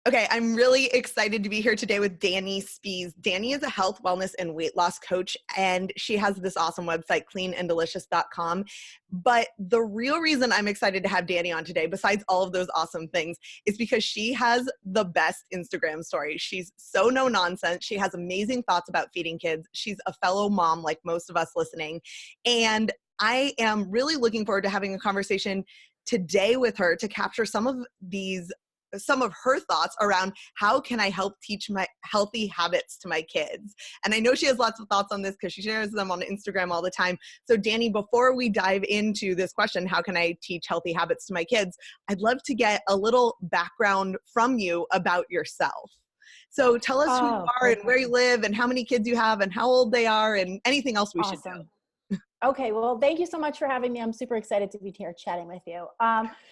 Okay, I'm really excited to be here today with Dani Spies. Dani is a health, wellness, and weight loss coach, and she has this awesome website, cleananddelicious.com. But the real reason I'm excited to have Dani on today, besides all of those awesome things, is because she has the best Instagram story. She's so no nonsense. She has amazing thoughts about feeding kids. She's a fellow mom, like most of us listening. And I am really looking forward to having a conversation today with her to capture some of her thoughts around how can I help teach my healthy habits to my kids. And I know she has lots of thoughts on this because she shares them on Instagram all the time. So Dani, before we dive into this question, how can I teach healthy habits to my kids? I'd love to get a little background from you about yourself. So tell us who you are and where you live and how many kids you have and how old they are and anything else we should know. Okay, well, thank you so much for having me. I'm super excited to be here chatting with you.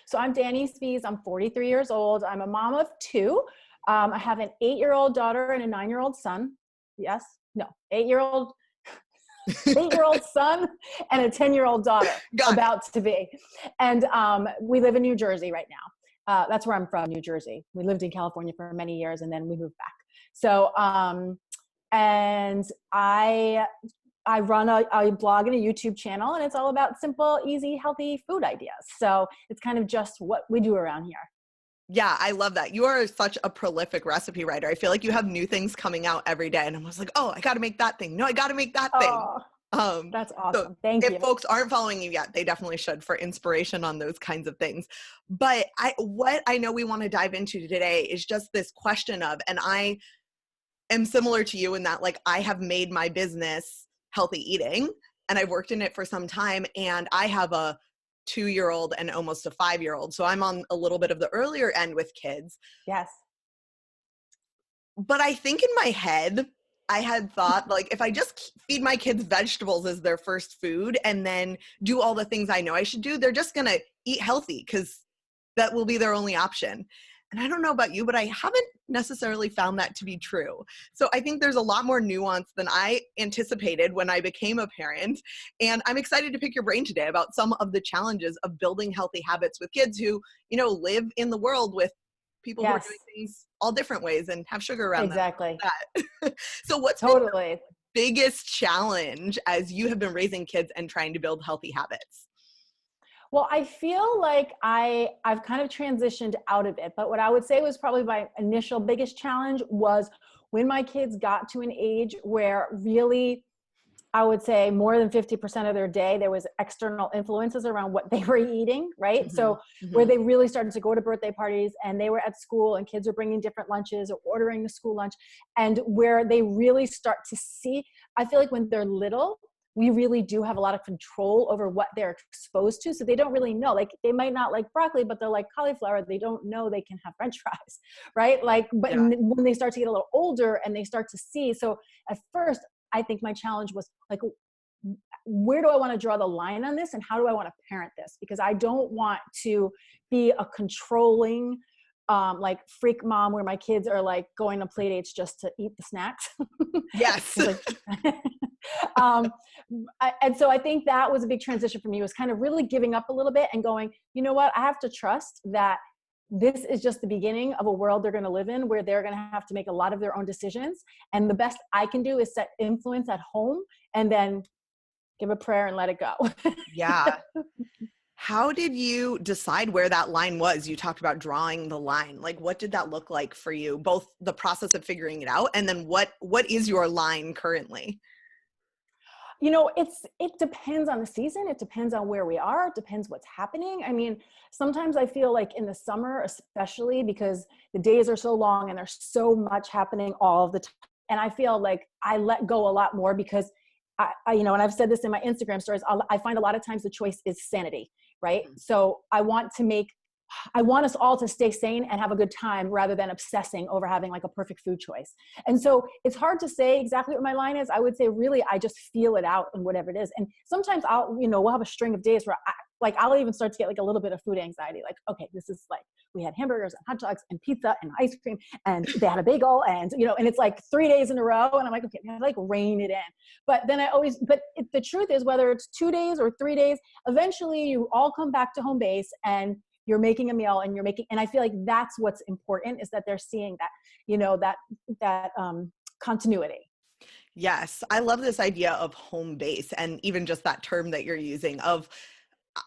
So I'm Dani Spies. I'm 43 years old. I'm a mom of two. I have an 8-year-old daughter and a 9-year-old son. Yes? No, 8-year-old son and a 10-year-old daughter about to be. And we live in New Jersey right now. That's where I'm from, New Jersey. We lived in California for many years and then we moved back. So, and I run a blog and a YouTube channel, and it's all about simple, easy, healthy food ideas. So it's kind of just what we do around here. Yeah, I love that. You are such a prolific recipe writer. I feel like you have new things coming out every day. And I'm just like, oh, I got to make that thing. No, I got to make that thing. That's awesome. So Thank you. If folks aren't following you yet, they definitely should for inspiration on those kinds of things. But what I know we want to dive into today is just this question of, and I am similar to you in that, like, I have made my business healthy eating and I've worked in it for some time, and I have a 2-year-old and almost a 5-year-old. So I'm on a little bit of the earlier end with kids. Yes. But I think in my head, I had thought, like, if I just feed my kids vegetables as their first food and then do all the things I know I should do, they're just going to eat healthy because that will be their only option. And I don't know about you, but I haven't necessarily found that to be true. So I think there's a lot more nuance than I anticipated when I became a parent. And I'm excited to pick your brain today about some of the challenges of building healthy habits with kids who, live in the world with people who are doing things all different ways and have sugar around them. Exactly. So what's been the biggest challenge as you have been raising kids and trying to build healthy habits? Well, I feel like I've kind of transitioned out of it, but what I would say was probably my initial biggest challenge was when my kids got to an age where really, I would say more than 50% of their day, there was external influences around what they were eating, right? Mm-hmm. So where they really started to go to birthday parties and they were at school and kids were bringing different lunches or ordering the school lunch, and where they really start to see, I feel like when they're little, we really do have a lot of control over what they're exposed to. So they don't really know, like they might not like broccoli, but they'll like cauliflower. They don't know they can have French fries, right? Like, but when they start to get a little older and they start to see, so at first I think my challenge was like, where do I want to draw the line on this? And how do I want to parent this? Because I don't want to be a controlling, like freak mom where my kids are like going to play dates just to eat the snacks. Yes. And so I think that was a big transition for me, was kind of really giving up a little bit and going, you know what, I have to trust that this is just the beginning of a world they're going to live in where they're going to have to make a lot of their own decisions. And the best I can do is set influence at home and then give a prayer and let it go. Yeah. How did you decide where that line was? You talked about drawing the line. Like, what did that look like for you? Both the process of figuring it out and then what is your line currently? It depends on the season. It depends on where we are. It depends what's happening. I mean, sometimes I feel like in the summer, especially because the days are so long and there's so much happening all of the time. And I feel like I let go a lot more because I and I've said this in my Instagram stories, I find a lot of times the choice is sanity, right? Mm-hmm. So I want us all to stay sane and have a good time rather than obsessing over having like a perfect food choice. And so it's hard to say exactly what my line is. I would say really, I just feel it out in whatever it is. And sometimes we'll have a string of days where I'll even start to get like a little bit of food anxiety. Like, okay, this is like, we had hamburgers and hot dogs and pizza and ice cream and they had a bagel and it's like 3 days in a row. And I'm like, okay, I gotta like rein it in. But then the truth is whether it's 2 days or 3 days, eventually you all come back to home base and you're making a meal and and I feel like that's what's important, is that they're seeing that, that continuity. Yes, I love this idea of home base, and even just that term that you're using of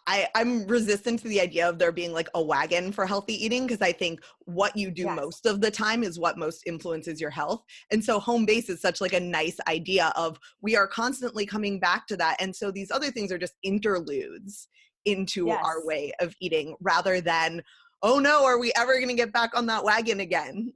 I'm resistant to the idea of there being like a wagon for healthy eating, because I think what you do Yes. most of the time is what most influences your health. And so home base is such like a nice idea of we are constantly coming back to that. And so these other things are just interludes into our Yes. way of eating rather than, oh no, are we ever going to get back on that wagon again?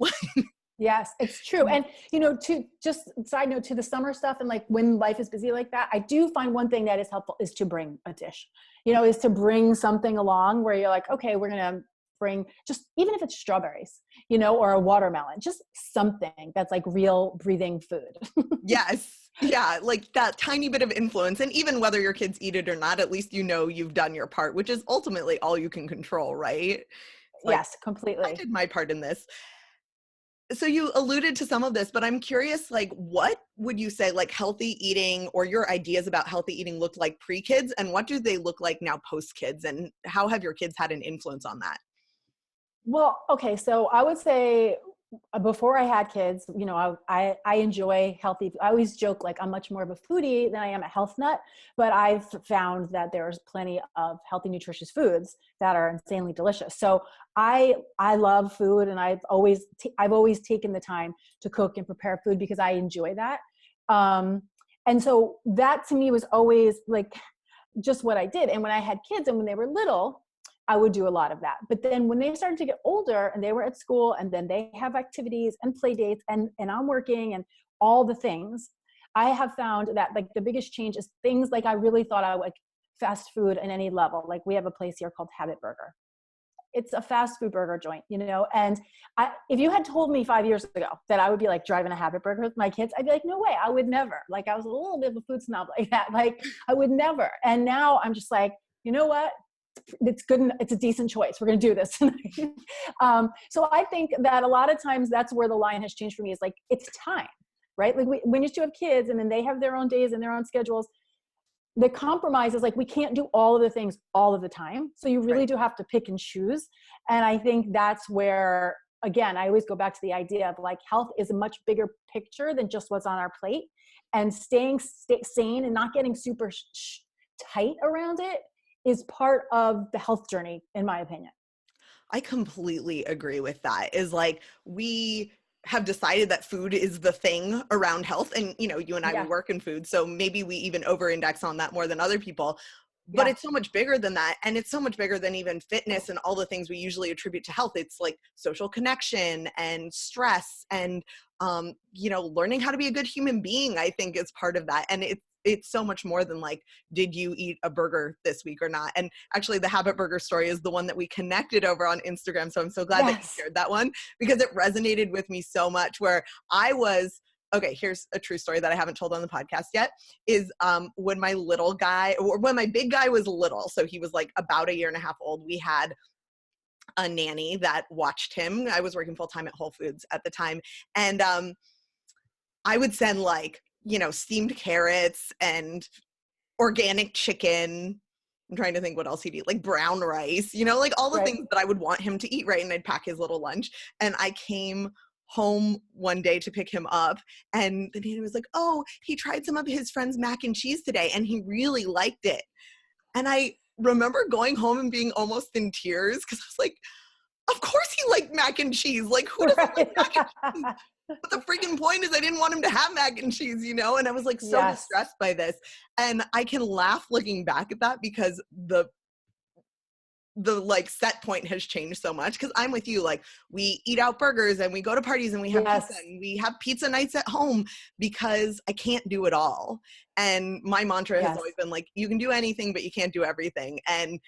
Yes, it's true. And, to just side note to the summer stuff, and like when life is busy like that, I do find one thing that is helpful is to bring a dish, is to bring something along where you're like, okay, we're going to bring just, even if it's strawberries, or a watermelon, just something that's like real breathing food. Yes. Yeah, like that tiny bit of influence. And even whether your kids eat it or not, at least you've done your part, which is ultimately all you can control, right? It's like, Yes, I completely. did my part in this. So you alluded to some of this, but I'm curious, like, what would you say like healthy eating or your ideas about healthy eating looked like pre-kids, and what do they look like now post-kids, and how have your kids had an influence on that? Well, okay, so I would say before I had kids, I enjoy healthy. I always joke like I'm much more of a foodie than I am a health nut, but I've found that there's plenty of healthy, nutritious foods that are insanely delicious. So I love food, and I've always taken the time to cook and prepare food because I enjoy that. Um, and so that to me was always like just what I did. And when I had kids and when they were little, I would do a lot of that. But then when they started to get older and they were at school, and then they have activities and play dates, and I'm working and all the things, I have found that like the biggest change is things like I really thought I would like fast food at any level. Like we have a place here called Habit Burger. It's a fast food burger joint, and if you had told me 5 years ago that I would be like driving a Habit Burger with my kids, I'd be like, no way, I would never. Like I was a little bit of a food snob like that. Like I would never. And now I'm just like, you know what? It's good. It's a decent choice. We're going to do this tonight. So I think that a lot of times that's where the line has changed for me, is like, it's time, right? Like when you used to have kids and then they have their own days and their own schedules, the compromise is like, we can't do all of the things all of the time. So you really Right. do have to pick and choose. And I think that's where, again, I always go back to the idea of like health is a much bigger picture than just what's on our plate, and staying sane and not getting super tight around it is part of the health journey, in my opinion. I completely agree with that. Is like we have decided that food is the thing around health, and you and I, we Yeah. work in food, so maybe we even over index on that more than other people, but Yeah. it's so much bigger than that, and it's so much bigger than even fitness and all the things we usually attribute to health. It's like social connection and stress and learning how to be a good human being, I think, is part of that. And it's so much more than like, did you eat a burger this week or not? And actually the Habit Burger story is the one that we connected over on Instagram. So I'm so glad that you Yes. shared that one, because it resonated with me so much, where I was, okay, here's a true story that I haven't told on the podcast yet, is when my little guy, or when my big guy was little, so he was like about a year and a half old, we had a nanny that watched him. I was working full time at Whole Foods at the time. And I would send like, steamed carrots and organic chicken. I'm trying to think what else he'd eat, like brown rice, like all the Right. things that I would want him to eat, right? And I'd pack his little lunch. And I came home one day to pick him up, and the nanny was like, oh, he tried some of his friend's mac and cheese today and he really liked it. And I remember going home and being almost in tears, because I was like, of course he liked mac and cheese. Like, who doesn't like Right. mac and cheese? But the freaking point is I didn't want him to have mac and cheese, and I was like so Yes. distressed by this. And I can laugh looking back at that, because the like set point has changed so much, because I'm with you, like we eat out burgers and we go to parties and we have pizza Yes. and we have pizza nights at home, because I can't do it all. And my mantra has Yes. always been like, you can do anything but you can't do everything. And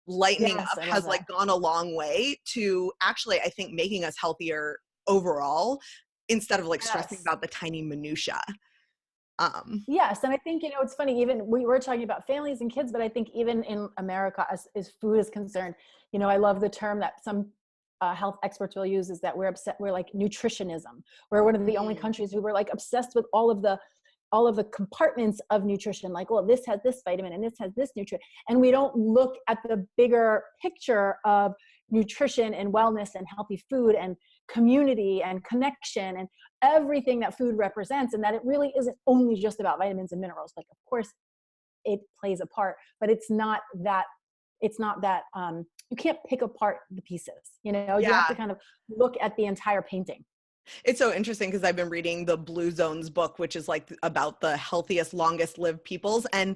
lightening Yes. up I love has that. like gone a long way to actually, I think, making us healthier overall, instead of like stressing Yes. about the tiny minutia. um Yes. And I think, it's funny, even we were talking about families and kids, but I think even in America, as food is concerned, I love the term that some health experts will use, is that we're like nutritionism. We're one of the only mm, countries who were like obsessed with all of the all of the compartments of nutrition, like, well, this has this vitamin and this has this nutrient. And we don't look at the bigger picture of nutrition and wellness and healthy food and community and connection and everything that food represents. And that it really isn't only just about vitamins and minerals. Like, of course, it plays a part, but it's not that you can't pick apart the pieces, you know, you have to kind of look at the entire painting. It's so interesting because I've been reading the Blue Zones book, which is like about the healthiest, longest lived peoples. And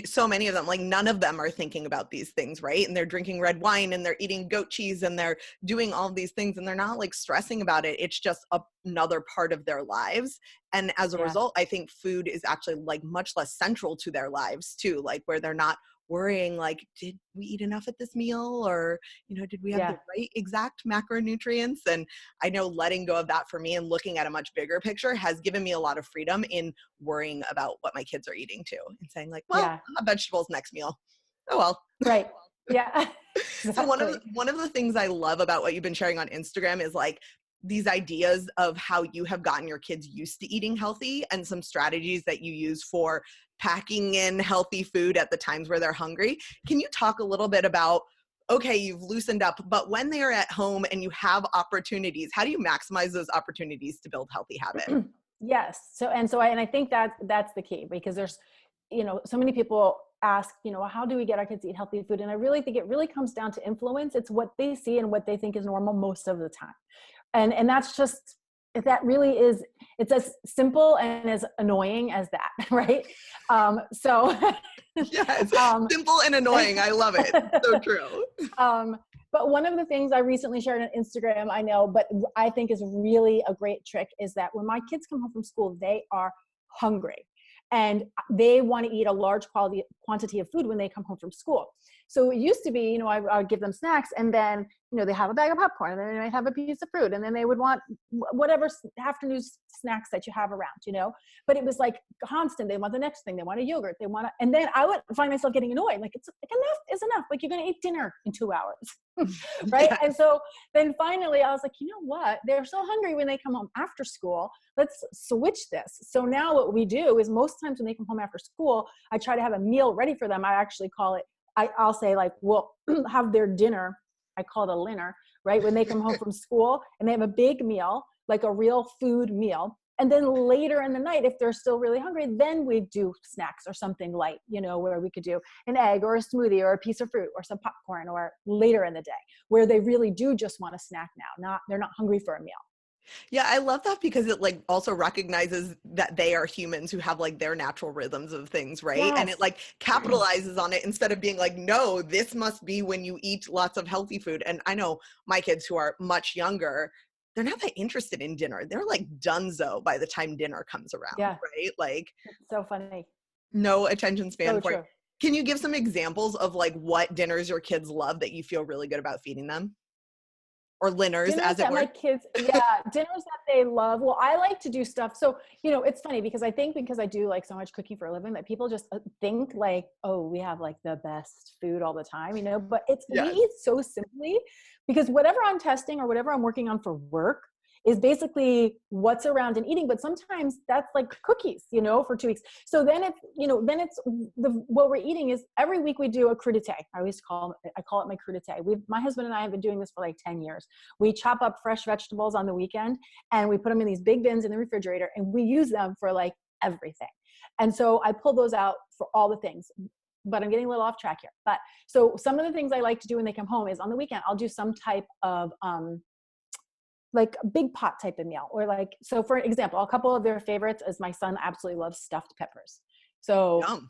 so many of them, like none of them are thinking about these things, right? And they're drinking red wine and they're eating goat cheese and they're doing all of these things and they're not like stressing about it. It's just another part of their lives. And as a result, I think food is actually like much less central to their lives too, like where they're not worrying like, did we eat enough at this meal? Or, you know, did we have the right exact macronutrients? And I know letting go of that for me and looking at a much bigger picture has given me a lot of freedom in worrying about what my kids are eating too, and saying like, well, I'll have vegetables next meal. Oh, well. Right. Yeah. So one of the things I love about what you've been sharing on Instagram is like these ideas of how you have gotten your kids used to eating healthy and some strategies that you use for packing in healthy food at the times where they're hungry. Can you talk a little bit about, okay, you've loosened up, but when they are at home and you have opportunities, how do you maximize those opportunities to build healthy habits? Yes. I think that's the key, because there's, you know, so many people ask, you know, how do we get our kids to eat healthy food? And I really think it really comes down to influence. It's what they see and what they think is normal most of the time. And that's just, that really is, it's as simple and as annoying as that, right? Yes, simple and annoying. I love it. So true. But one of the things I recently shared on Instagram, I know, but I think is really a great trick, is that when my kids come home from school, they are hungry and they want to eat a large quantity of food when they come home from school. So it used to be, you know, I would give them snacks, and then, you know, they have a bag of popcorn, and then they might have a piece of fruit, and then they would want whatever afternoon snacks that you have around, you know. But it was like constant. They want the next thing. They want a yogurt. And then I would find myself getting annoyed. Like, it's like, enough is enough. Like, you're going to eat dinner in 2 hours. Right. Yeah. And so then finally I was like, you know what? They're so hungry when they come home after school. Let's switch this. So now what we do is, most times when they come home after school, I try to have a meal ready for them. I actually call it, I'll say like, we'll have their dinner. I call it a dinner, right? When they come home from school and they have a big meal, like a real food meal. And then later in the night, if they're still really hungry, then we do snacks or something light, you know, where we could do an egg or a smoothie or a piece of fruit or some popcorn, or later in the day where they really do just want a snack now. They're not hungry for a meal. Yeah, I love that, because it like also recognizes that they are humans who have like their natural rhythms of things, right? Yes. And it like capitalizes on it instead of being like, no, this must be when you eat lots of healthy food. And I know my kids who are much younger, they're not that interested in dinner. They're like donezo by the time dinner comes around, right? Like, it's so funny. No attention span so for it. Can you give some examples of like what dinners your kids love that you feel really good about feeding them? Or dinners, as it were. My kids, dinners that they love. Well, I like to do stuff. So, you know, it's funny because I think, because I do like so much cooking for a living, that people just think like, oh, we have like the best food all the time, you know, but we eat so simply, because whatever I'm testing or whatever I'm working on for work is basically what's around and eating. But sometimes that's like cookies, you know, for 2 weeks. So then it's, you know, what we're eating is, every week we do a crudité. I call it my crudité. My husband and I have been doing this for like 10 years. We chop up fresh vegetables on the weekend and we put them in these big bins in the refrigerator, and we use them for like everything. And so I pull those out for all the things. But I'm getting a little off track here. But so some of the things I like to do when they come home is, on the weekend, I'll do some type of, like a big pot type of meal, or like, so for example, a couple of their favorites is, my son absolutely loves stuffed peppers. So, and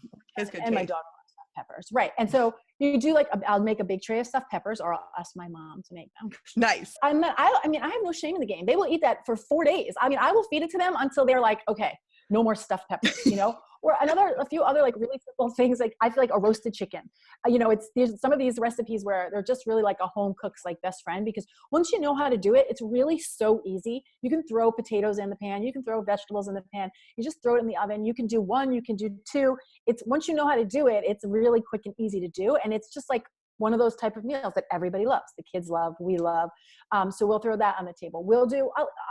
my daughter loves stuffed peppers. Right. And so you do like, I'll make a big tray of stuffed peppers, or I'll ask my mom to make them. Nice. I mean, I have no shame in the game. They will eat that for 4 days. I mean, I will feed it to them until they're like, okay, no more stuffed peppers, you know? Or a few other like really simple things. Like, I feel like a roasted chicken, you know, there's some of these recipes where they're just really like a home cook's like best friend, because once you know how to do it, it's really so easy. You can throw potatoes in the pan. You can throw vegetables in the pan. You just throw it in the oven. You can do 1, you can do 2. Once you know how to do it, it's really quick and easy to do. And it's just like one of those type of meals that everybody loves. The kids love, we love. So we'll throw that on the table.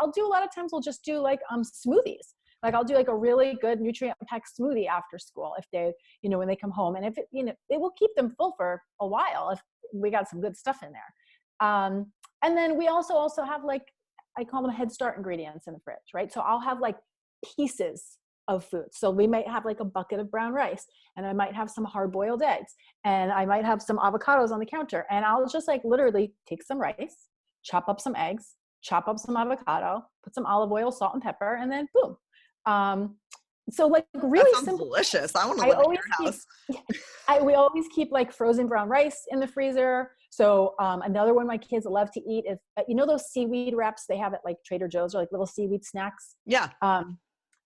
I'll do a lot of times, we'll just do like smoothies. Like I'll do like a really good nutrient packed smoothie after school if they, when they come home, and if it, it will keep them full for a while if we got some good stuff in there. And then we also have like, I call them head start ingredients in the fridge, right? So I'll have like pieces of food. So we might have like a bucket of brown rice, and I might have some hard boiled eggs, and I might have some avocados on the counter, and I'll just like literally take some rice, chop up some eggs, chop up some avocado, put some olive oil, salt and pepper, and then boom. So like really that sounds simple. delicious. I want to live in your house. We always keep like frozen brown rice in the freezer. So another one my kids love to eat is, those seaweed wraps they have at like Trader Joe's, or like little seaweed snacks. Yeah.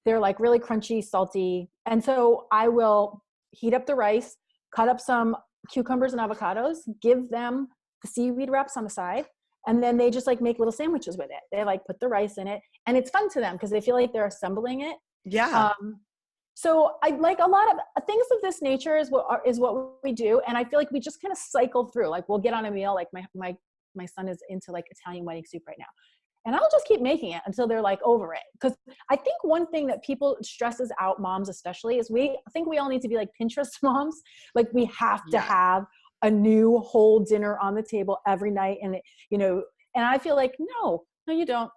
They're like really crunchy, salty. And so I will heat up the rice, cut up some cucumbers and avocados, give them the seaweed wraps on the side. And then they just like make little sandwiches with it. They like put the rice in it, and it's fun to them because they feel like they're assembling it. Yeah. So I like a lot of things of this nature is what we do. And I feel like we just kind of cycle through, like we'll get on a meal. Like my son is into like Italian wedding soup right now. And I'll just keep making it until they're like over it. Because I think one thing that people stresses out moms especially is I think we all need to be like Pinterest moms. Like we have to have a new whole dinner on the table every night. And and I feel like, no, you don't.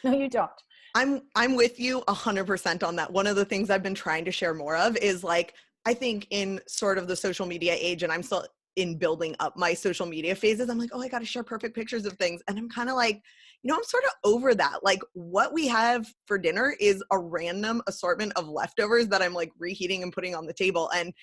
No, you don't. I'm with you 100% on that. One of the things I've been trying to share more of is like, I think in sort of the social media age, and I'm still in building up my social media phases, I'm like, oh, I got to share perfect pictures of things. And I'm kind of like, I'm sort of over that. Like what we have for dinner is a random assortment of leftovers that I'm like reheating and putting on the table. And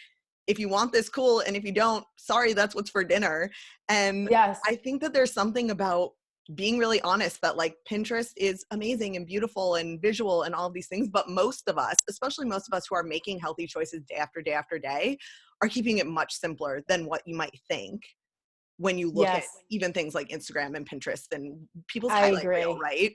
if you want this, cool. And if you don't, sorry, that's what's for dinner. And yes. I think that there's something about being really honest that like Pinterest is amazing and beautiful and visual and all of these things. But most of us, especially most of us who are making healthy choices day after day after day, are keeping it much simpler than what you might think when you look at even things like Instagram and Pinterest and people's highlight reel, right?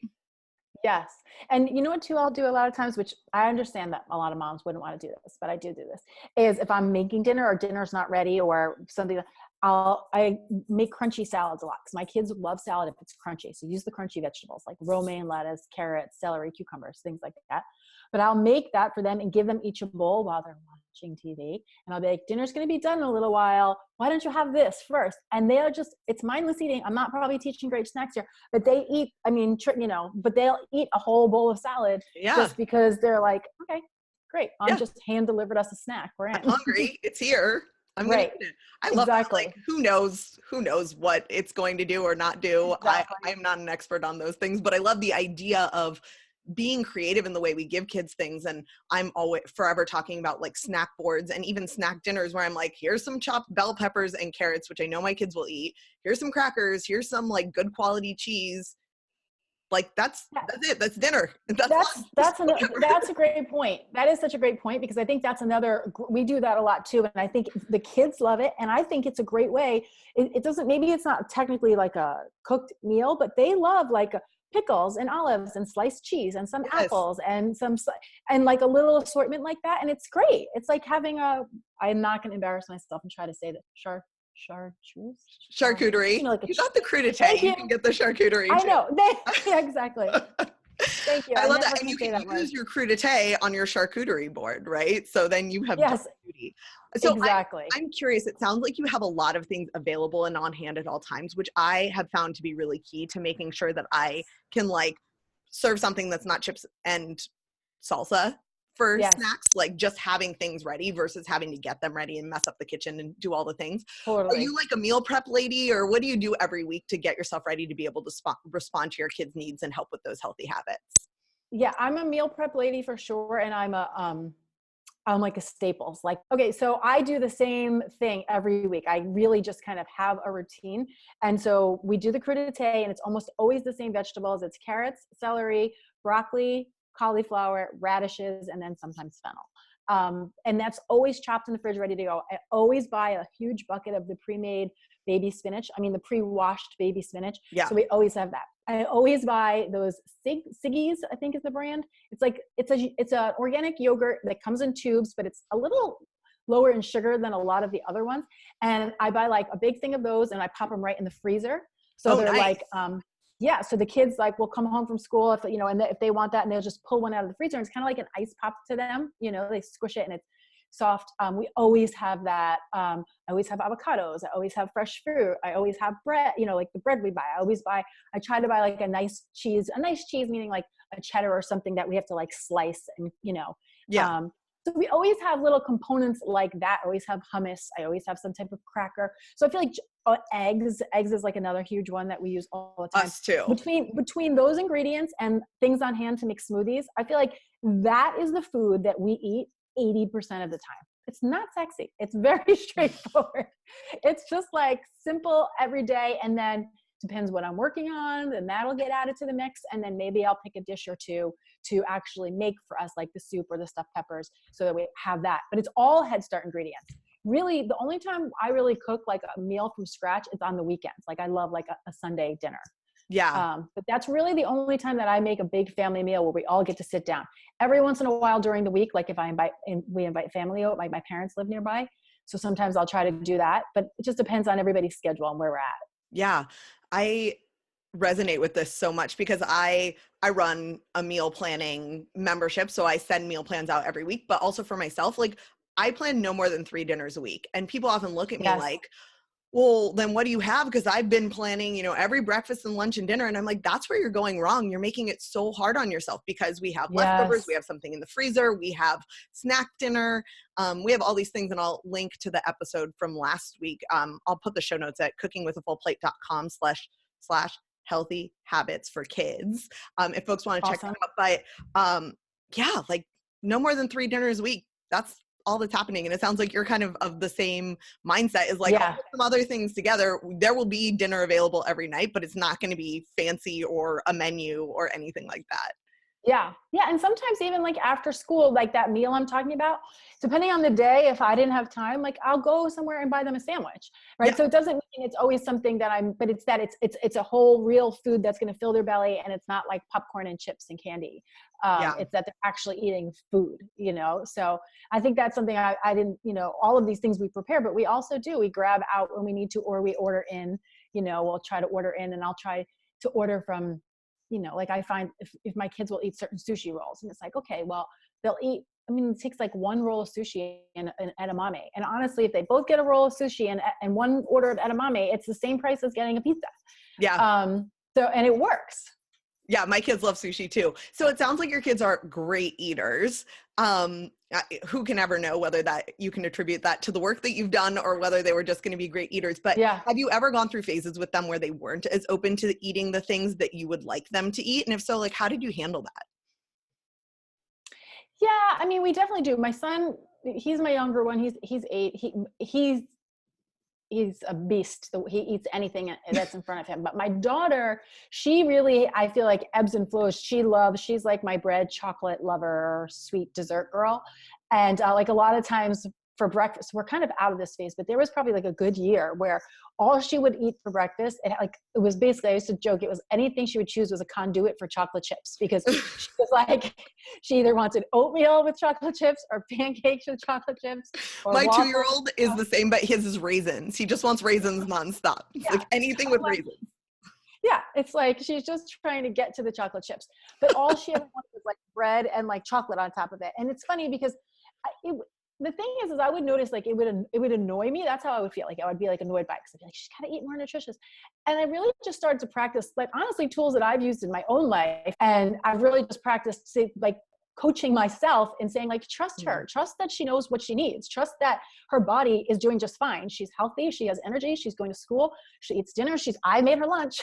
Yes. And you know what too, I'll do a lot of times, which I understand that a lot of moms wouldn't want to do this, but I do this, is if I'm making dinner or dinner's not ready or something, I make crunchy salads a lot because my kids love salad if it's crunchy. So use the crunchy vegetables like romaine, lettuce, carrots, celery, cucumbers, things like that. But I'll make that for them and give them each a bowl while they're watching TV. And I'll be like, dinner's going to be done in a little while. Why don't you have this first? And they're just, it's mindless eating. I'm not probably teaching great snacks here, but they eat, but they'll eat a whole bowl of salad just because they're like, okay, great. Just hand delivered us a snack. We're in. I'm hungry. It's here. I'm going to eat it. I love that. Like, who knows what it's going to do or not do. Exactly. I'm not an expert on those things, but I love the idea of being creative in the way we give kids things. And I'm always forever talking about like snack boards and even snack dinners where I'm like, here's some chopped bell peppers and carrots, which I know my kids will eat. Here's some crackers. Here's some like good quality cheese. Like that's it. That's dinner. That's a great point. That is such a great point because I think that's we do that a lot too. And I think the kids love it. And I think it's a great way. It doesn't, maybe it's not technically like a cooked meal, but they love like pickles and olives and sliced cheese and some apples and like a little assortment like that. And it's great. It's like having I'm not going to embarrass myself and try to say that charcuterie. You got the crudité. You can get the charcuterie. I know. Yeah, exactly. Thank you. I love that. And you can use your crudité on your charcuterie board, right? So then you have charcuterie. So exactly. I'm curious. It sounds like you have a lot of things available and on hand at all times, which I have found to be really key to making sure that I can like serve something that's not chips and salsa for snacks, like just having things ready versus having to get them ready and mess up the kitchen and do all the things. Totally. Are you like a meal prep lady, or what do you do every week to get yourself ready to be able to respond to your kids' needs and help with those healthy habits? Yeah, I'm a meal prep lady for sure. And I'm like a Staples. Like, okay, so I do the same thing every week. I really just kind of have a routine. And so we do the crudité and it's almost always the same vegetables. It's carrots, celery, broccoli, cauliflower, radishes, and then sometimes fennel. And that's always chopped in the fridge, ready to go. I always buy a huge bucket of the pre-made baby spinach. I mean, the pre-washed baby spinach. Yeah. So we always have that. I always buy those Siggies, I think is the brand. It's like, it's an organic yogurt that comes in tubes, but it's a little lower in sugar than a lot of the other ones. And I buy like a big thing of those and I pop them right in the freezer. So they're nice. Like, Yeah, so the kids like will come home from school if you know, and if they want that, and they'll just pull one out of the freezer. And it's kind of like an ice pop to them. You know, they squish it and it's soft. We always have that. I always have avocados. I always have fresh fruit. I always have bread. You know, like the bread we buy. I always buy. I try to buy like a nice cheese. A nice cheese meaning like a cheddar or something that we have to like slice and you know. Yeah. So we always have little components like that. I always have hummus. I always have some type of cracker. So I feel like eggs is like another huge one that we use all the time. Us too. Between those ingredients and things on hand to make smoothies, I feel like that is the food that we eat 80% of the time. It's not sexy. It's very straightforward. It's just like simple every day. And then depends what I'm working on, and that'll get added to the mix. And then maybe I'll pick a dish or two to actually make for us, like the soup or the stuffed peppers, so that we have that. But it's all Head Start ingredients. Really, the only time I really cook like a meal from scratch is on the weekends. Like I love like a Sunday dinner. Yeah. But that's really the only time that I make a big family meal where we all get to sit down. Every once in a while during the week, like if we invite family out, like my parents live nearby. So sometimes I'll try to do that, but it just depends on everybody's schedule and where we're at. Yeah. I resonate with this so much because I run a meal planning membership. So I send meal plans out every week, but also for myself, like I plan no more than 3 dinners a week. And people often look at me like, well, then what do you have? Because I've been planning, you know, every breakfast and lunch and dinner. And I'm like, that's where you're going wrong. You're making it so hard on yourself because we have leftovers, we have something in the freezer, we have snack dinner, we have all these things. And I'll link to the episode from last week. I'll put the show notes at cookingwithafullplate.com/healthy habits for kids. If folks want to check that out, but yeah, like no more than 3 dinners a week. That's all that's happening. And it sounds like you're kind of the same mindset is like, I'll put some other things together. There will be dinner available every night, but it's not going to be fancy or a menu or anything like that. Yeah. Yeah. And sometimes even like after school, like that meal I'm talking about, depending on the day, if I didn't have time, like I'll go somewhere and buy them a sandwich. Right. Yeah. So it doesn't mean it's always something that but it's that it's a whole real food that's going to fill their belly. And it's not like popcorn and chips and candy. It's that they're actually eating food, you know? So I think that's something I didn't, you know, all of these things we prepare, but we also do, we grab out when we need to, or we order in, you know, we'll try to order in, and I'll try to order from, you know, like I find if my kids will eat certain sushi rolls, and it's like, okay, well, they'll eat, I mean, it takes like 1 roll of sushi and an edamame. And honestly, if they both get a roll of sushi and 1 order of edamame, it's the same price as getting a pizza. Yeah. So, and it works. Yeah, my kids love sushi too. So it sounds like your kids are great eaters. Who can ever know whether that you can attribute that to the work that you've done or whether they were just going to be great eaters. But have you ever gone through phases with them where they weren't as open to eating the things that you would like them to eat? And if so, like, how did you handle that? Yeah, I mean, we definitely do. My son, he's my younger one. He's 8. He's a beast. He eats anything that's in front of him. But my daughter, she really, I feel like ebbs and flows. She's like my bread, chocolate lover, sweet dessert girl. And like a lot of times for breakfast, we're kind of out of this phase, but there was probably like a good year where all she would eat for breakfast, it was basically, I used to joke, it was anything she would choose was a conduit for chocolate chips, because she was like, she either wanted oatmeal with chocolate chips or pancakes with chocolate chips. Or my 2-year-old is the same, but his is raisins. He just wants raisins nonstop. It's like anything with raisins. Yeah, it's like she's just trying to get to the chocolate chips, but all she ever wanted was like bread and like chocolate on top of it. And it's funny because the thing is I would notice like it would annoy me. That's how I would feel. Like I would be like annoyed by it because I'd be like, she's got to eat more nutritious. And I really just started to practice, like honestly, tools that I've used in my own life. And I've really just practiced like coaching myself and saying like, trust her, trust that she knows what she needs, trust that her body is doing just fine. She's healthy. She has energy. She's going to school. She eats dinner. I made her lunch,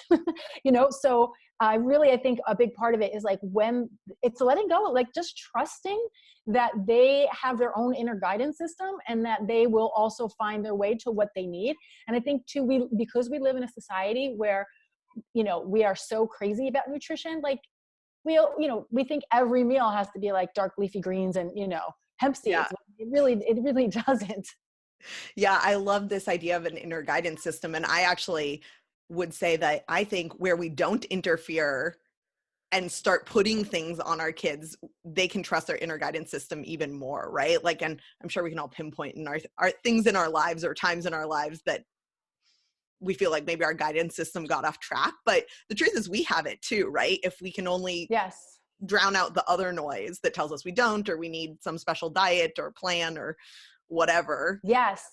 you know? So I think a big part of it is like when it's letting go, like just trusting that they have their own inner guidance system and that they will also find their way to what they need. And I think too, because we live in a society where, you know, we are so crazy about nutrition, like we think every meal has to be like dark leafy greens and, you know, hemp seeds. Yeah. It really doesn't. Yeah. I love this idea of an inner guidance system. And I actually would say that I think where we don't interfere and start putting things on our kids, they can trust their inner guidance system even more, right? Like, and I'm sure we can all pinpoint in our things in our lives or times in our lives that we feel like maybe our guidance system got off track, but the truth is we have it too, right? If we can only Yes. drown out the other noise that tells us we don't, or we need some special diet or plan or whatever. Yes.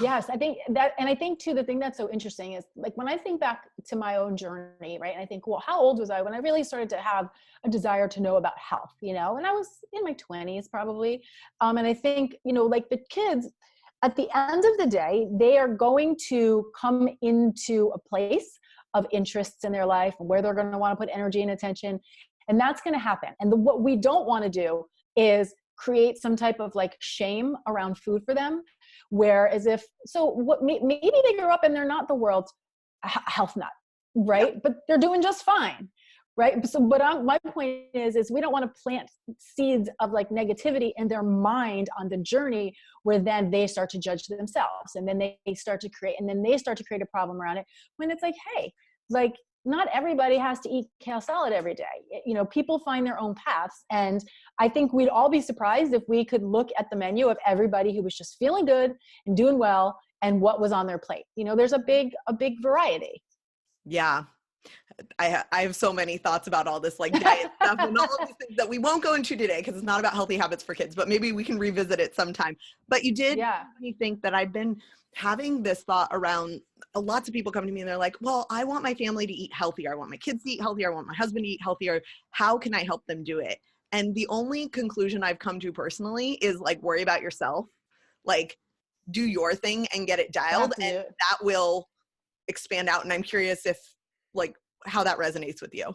Yes. I think that, and I think too, the thing that's so interesting is like when I think back to my own journey, right? And I think, well, how old was I when I really started to have a desire to know about health, you know? And I was in my 20s probably. And I think, you know, like the kids at the end of the day, they are going to come into a place of interests in their life where they're going to want to put energy and attention. And that's going to happen. And what we don't want to do is create some type of like shame around food for them, where as if, so what, maybe they grew up and they're not the world's health nut, right? Yep. But they're doing just fine, right? So, but my point is we don't want to plant seeds of like negativity in their mind on the journey where then they start to judge themselves and then they start to create a problem around it when it's like, hey, like, not everybody has to eat kale salad every day. You know, people find their own paths. And I think we'd all be surprised if we could look at the menu of everybody who was just feeling good and doing well and what was on their plate. You know, there's a big variety. Yeah. I have so many thoughts about all this like diet stuff and all of these things that we won't go into today because it's not about healthy habits for kids, but maybe we can revisit it sometime. But you did make me think that I've been having this thought around lots of people come to me and they're like, well, I want my family to eat healthier. I want my kids to eat healthier. I want my husband to eat healthier. How can I help them do it? And the only conclusion I've come to personally is like, worry about yourself, like do your thing and get it dialed. And that will expand out. And I'm curious if like how that resonates with you.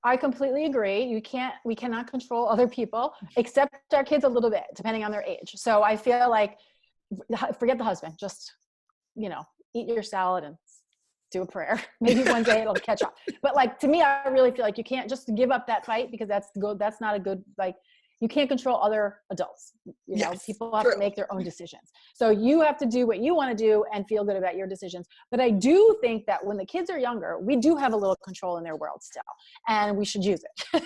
I completely agree. We cannot control other people except our kids a little bit, depending on their age. So I feel like forget the husband, just, you know, eat your salad and do a prayer. Maybe one day it'll catch up. But like, to me, I really feel like you can't just give up that fight because that's not a good, like, you can't control other adults. You know, people have to make their own decisions. So you have to do what you want to do and feel good about your decisions. But I do think that when the kids are younger, we do have a little control in their world still, and we should use it.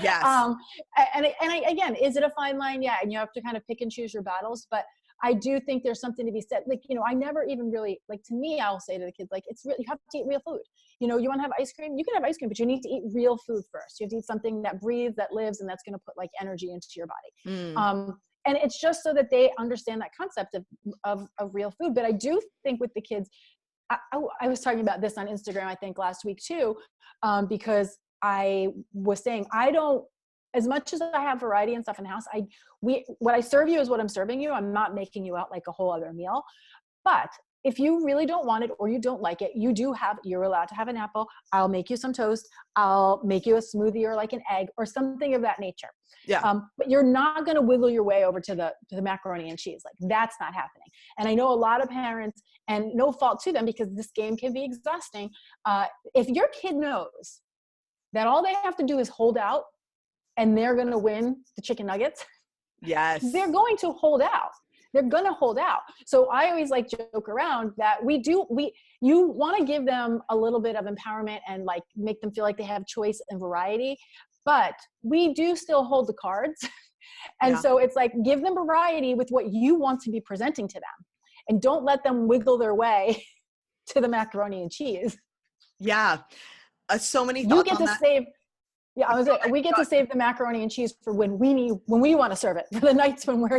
Yes. Again, is it a fine line? Yeah. And you have to kind of pick and choose your battles, but I do think there's something to be said. Like, you know, I never even really, like, to me, I'll say to the kids, like, it's real, you have to eat real food. You know, you want to have ice cream? You can have ice cream, but you need to eat real food first. You have to eat something that breathes, that lives, and that's going to put like energy into your body. And it's just so that they understand that concept of real food. But I do think with the kids, I was talking about this on Instagram, I think last week too, because I was saying, as much as I have variety and stuff in the house, what I serve you is what I'm serving you. I'm not making you out like a whole other meal. But if you really don't want it or you don't like it, you're allowed to have an apple. I'll make you some toast. I'll make you a smoothie or like an egg or something of that nature. Yeah. But you're not going to wiggle your way over to the macaroni and cheese. Like, that's not happening. And I know a lot of parents, and no fault to them because this game can be exhausting. If your kid knows that all they have to do is hold out, and they're going to win the chicken nuggets, yes, they're going to hold out. They're going to hold out. So I always like joke around that you want to give them a little bit of empowerment and like make them feel like they have choice and variety, but we do still hold the cards. And so it's like, give them variety with what you want to be presenting to them, and don't let them wiggle their way to the macaroni and cheese. Yeah. So many thoughts on that. We get to save the macaroni and cheese for when we want to serve it, for the nights when we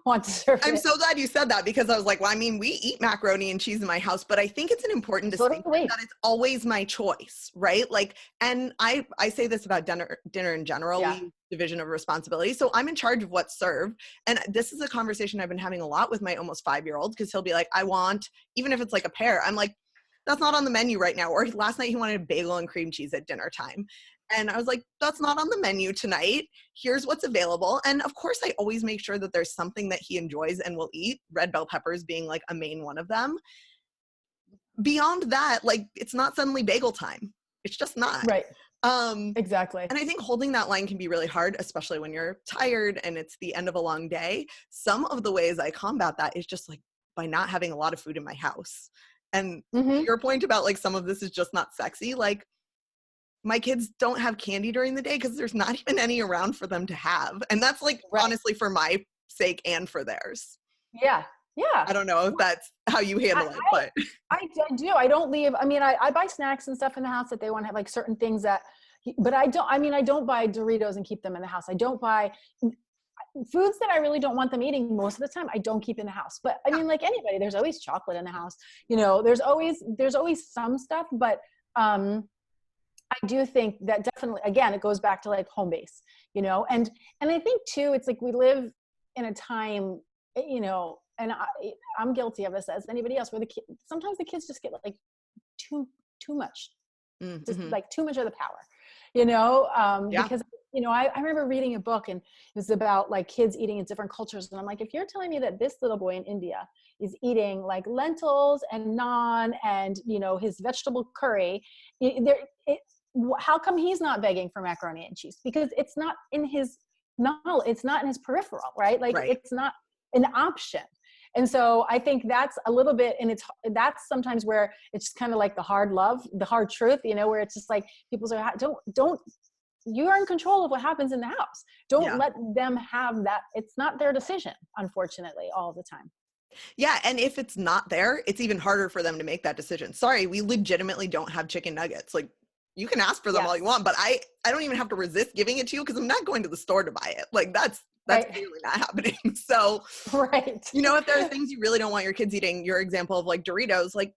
want to serve it. I'm so glad you said that, because I was like, well, I mean, we eat macaroni and cheese in my house, but I think it's an important distinction that it's always my choice, right? Like, and I say this about dinner in general, we division of responsibility. So I'm in charge of what's served. And this is a conversation I've been having a lot with my almost 5-year-old, because he'll be like, I want, even if it's like a pear, I'm like, that's not on the menu right now. Or last night he wanted a bagel and cream cheese at dinner time. And I was like, that's not on the menu tonight. Here's what's available. And of course, I always make sure that there's something that he enjoys and will eat, red bell peppers being like a main one of them. Beyond that, like, it's not suddenly bagel time. It's just not. Right. Exactly. And I think holding that line can be really hard, especially when you're tired and it's the end of a long day. Some of the ways I combat that is just like by not having a lot of food in my house. And your point about like some of this is just not sexy, like, my kids don't have candy during the day because there's not even any around for them to have. And that's like, honestly, for my sake and for theirs. Yeah. Yeah. I don't know if that's how you handle it, but I do. I don't leave. I mean, I buy snacks and stuff in the house that they want to have, like certain things that, but I don't buy Doritos and keep them in the house. I don't buy foods that I really don't want them eating most of the time. I don't keep in the house. But I mean, like anybody, there's always chocolate in the house. There's always some stuff, but I do think that definitely, again, it goes back to like home base, and I think too, it's like we live in a time, and I'm guilty of this as anybody else, where sometimes the kids just get like too much, just mm-hmm. like too much of the power, Yeah. because I remember reading a book, and it was about like kids eating in different cultures, and I'm like, if you're telling me that this little boy in India is eating like lentils and naan and his vegetable curry, how come he's not begging for macaroni and cheese? Because it's not in his knowledge, it's not in his peripheral, right? Like Right. it's not an option. And so I think that's a little bit, and that's sometimes where it's just kind of like the hard love, the hard truth, where it's just like people say, don't, you are in control of what happens in the house. Don't let them have that. It's not their decision, unfortunately, all the time. Yeah. And if it's not there, it's even harder for them to make that decision. Sorry, we legitimately don't have chicken nuggets. Like, you can ask for them all you want, but I don't even have to resist giving it to you because I'm not going to the store to buy it. Like that's right. clearly not happening. So, right. If there are things you really don't want your kids eating, your example of like Doritos, like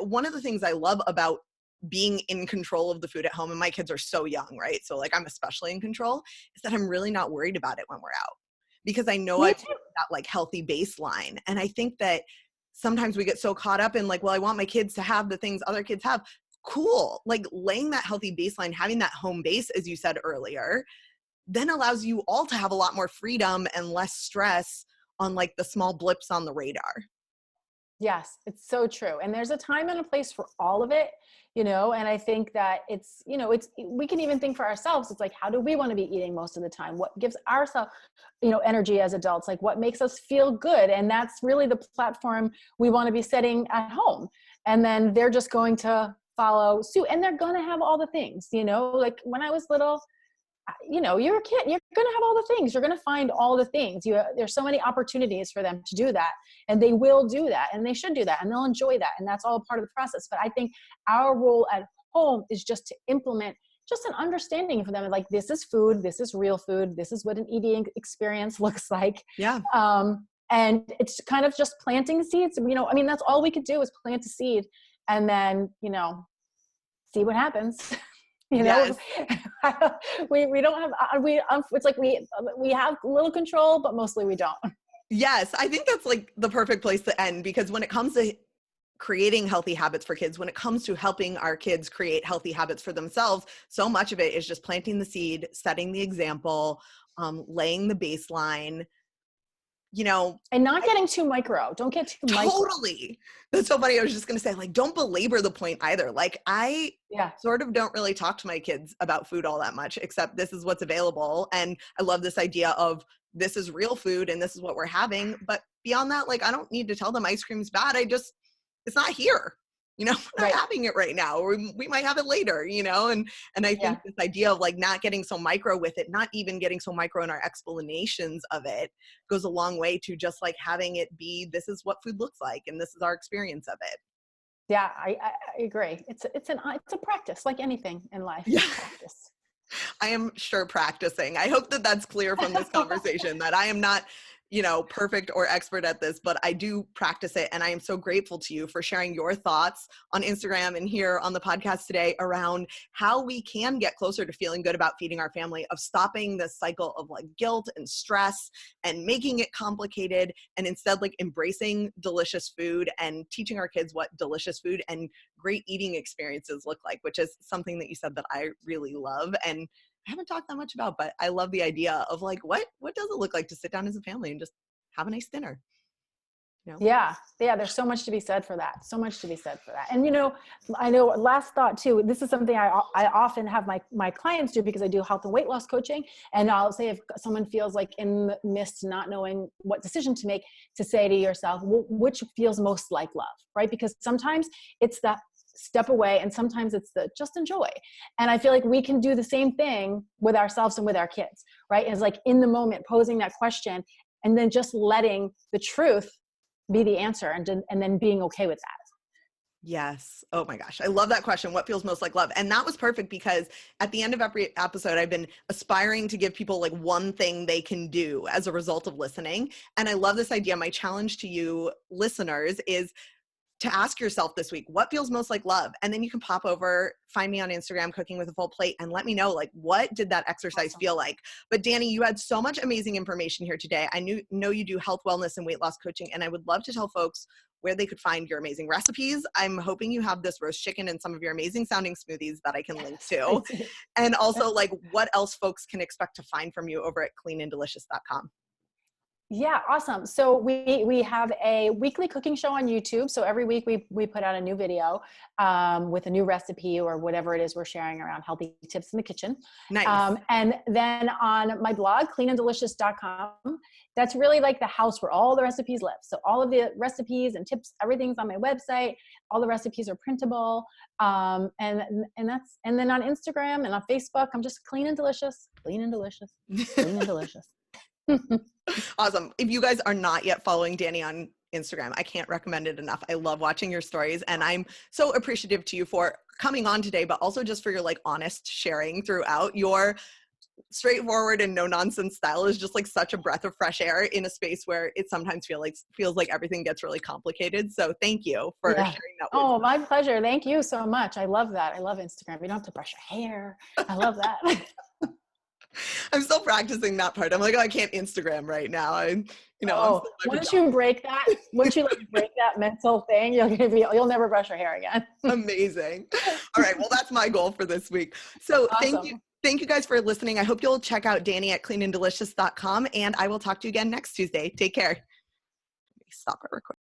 one of the things I love about being in control of the food at home, and my kids are so young, right? So like I'm especially in control, is that I'm really not worried about it when we're out because I know I've that like healthy baseline. And I think that sometimes we get so caught up in like, well, I want my kids to have the things other kids have. Cool. Like laying that healthy baseline, having that home base, as you said earlier, then allows you all to have a lot more freedom and less stress on like the small blips on the radar. Yes, it's so true. And there's a time and a place for all of it, and I think that we can even think for ourselves. It's like, how do we want to be eating most of the time? What gives ourselves, energy as adults? Like what makes us feel good? And that's really the platform we want to be setting at home. And then they're just going to follow suit, and they're going to have all the things, like when I was little, you're a kid, you're going to have all the things, you're going to find all the things. There's so many opportunities for them to do that, and they will do that, and they should do that, and they'll enjoy that. And that's all part of the process. But I think our role at home is just to implement just an understanding for them. Like, this is food, this is real food, this is what an eating experience looks like. Yeah. And it's kind of just planting seeds. That's all we could do is plant a seed, and then, see what happens. Yes. we don't have, it's like we have a little control, but mostly we don't. Yes. I think that's like the perfect place to end, because when it comes to creating healthy habits for kids, when it comes to helping our kids create healthy habits for themselves, so much of it is just planting the seed, setting the example, laying the baseline, and not getting too micro. Don't get too micro. Totally. That's so funny. I was just going to say, like, don't belabor the point either. Like, I sort of don't really talk to my kids about food all that much, except this is what's available. And I love this idea of this is real food and this is what we're having. But beyond that, like, I don't need to tell them ice cream's bad. It's not here. We're not having it right now, or we might have it later, and I think this idea of like not getting so micro with it, not even getting so micro in our explanations of it, goes a long way to just like having it be, this is what food looks like, and this is our experience of it. Yeah, I agree. It's a practice, like anything in life. Yeah. Practice. I am sure practicing. I hope that that's clear from this conversation, that I am not perfect or expert at this, but I do practice it. And I am so grateful to you for sharing your thoughts on Instagram and here on the podcast today around how we can get closer to feeling good about feeding our family, of stopping this cycle of like guilt and stress and making it complicated, and instead like embracing delicious food and teaching our kids what delicious food and great eating experiences look like, which is something that you said that I really love. And I haven't talked that much about, but I love the idea of like, what does it look like to sit down as a family and just have a nice dinner? Yeah. There's so much to be said for that. And, I know, last thought too, this is something I often have my clients do, because I do health and weight loss coaching. And I'll say, if someone feels like in the midst, not knowing what decision to make, to say to yourself, which feels most like love, right? Because sometimes it's that step away, and sometimes it's the just enjoy. And I feel like we can do the same thing with ourselves and with our kids, right? It's like in the moment posing that question, and then just letting the truth be the answer, and then being okay with that. Yes. Oh my gosh. I love that question. What feels most like love? And that was perfect because at the end of every episode, I've been aspiring to give people like one thing they can do as a result of listening. And I love this idea. My challenge to you listeners is to ask yourself this week, what feels most like love? And then you can pop over, find me on Instagram, Cooking with a Full Plate, and let me know, like, what did that exercise feel like? But Dani, you had so much amazing information here today. I know you do health, wellness, and weight loss coaching, and I would love to tell folks where they could find your amazing recipes. I'm hoping you have this roast chicken and some of your amazing sounding smoothies that I can link to. And also, like, what else folks can expect to find from you over at cleananddelicious.com. Yeah, awesome. So we have a weekly cooking show on YouTube. So every week we put out a new video with a new recipe or whatever it is we're sharing around healthy tips in the kitchen. Nice. And then on my blog, cleananddelicious.com, that's really like the house where all the recipes live. So all of the recipes and tips, everything's on my website. All the recipes are printable. And then on Instagram and on Facebook, I'm just clean and delicious, clean and delicious, clean and delicious. Awesome. If you guys are not yet following Dani on Instagram, I can't recommend it enough. I love watching your stories, and I'm so appreciative to you for coming on today, but also just for your like honest sharing throughout. Your straightforward and no nonsense style is just like such a breath of fresh air in a space where it sometimes feels like everything gets really complicated. So thank you for sharing that. Oh, my pleasure. Thank you so much. I love that. I love Instagram. You don't have to brush your hair. I love that. I'm still practicing that part. I'm like, oh, I can't Instagram right now. Once you break that mental thing, you'll never brush your hair again. Amazing. All right. Well, that's my goal for this week. So Awesome. Thank you guys for listening. I hope you'll check out Dani at cleananddelicious.com, and I will talk to you again next Tuesday. Take care. Stop our recording.